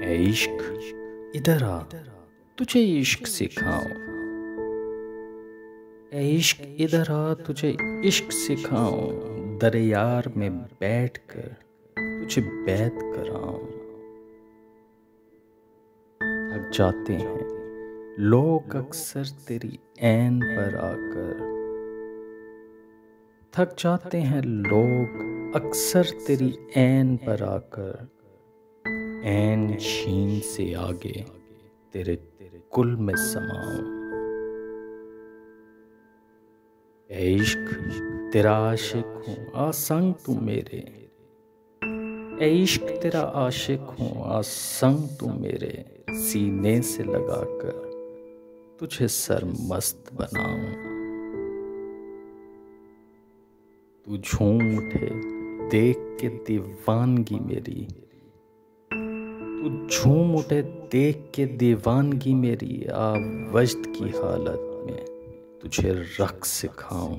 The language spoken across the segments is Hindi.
ए इश्क इधर आ, तुझे इश्क सिखाऊं। ए इश्क इधर आ, तुझे इश्क सिखाऊं। दर यार में बैठ कर तुझे बैत कराऊं। थक जाते हैं लोग अक्सर तेरी ऐन पर आकर। थक जाते हैं लोग अक्सर तेरी ऐन पर आकर। ऐन शीन से आगे तेरे कुल में समाऊं। ए इश्क तेरा आशिक हूँ आ संग तू मेरे। ए इश्क तेरा आशिक हूँ आ संग तू मेरे। सीने से लगाकर तुझे सरमस्त बनाऊं। तू झूम उठे देख के दीवानगी मेरी। तू झूम उठे देख के दीवानगी मेरी। आ वजद की हालत में तुझे रक्स सिखाऊं।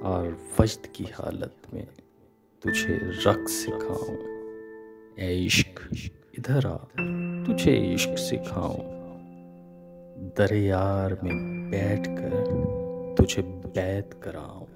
और वजद की हालत में तुझे रक्स सिखाऊं। ए इश्क इधर आ, तुझे इश्क सिखाऊं। दर यार में बैठ कर तुझे बैत कराऊं।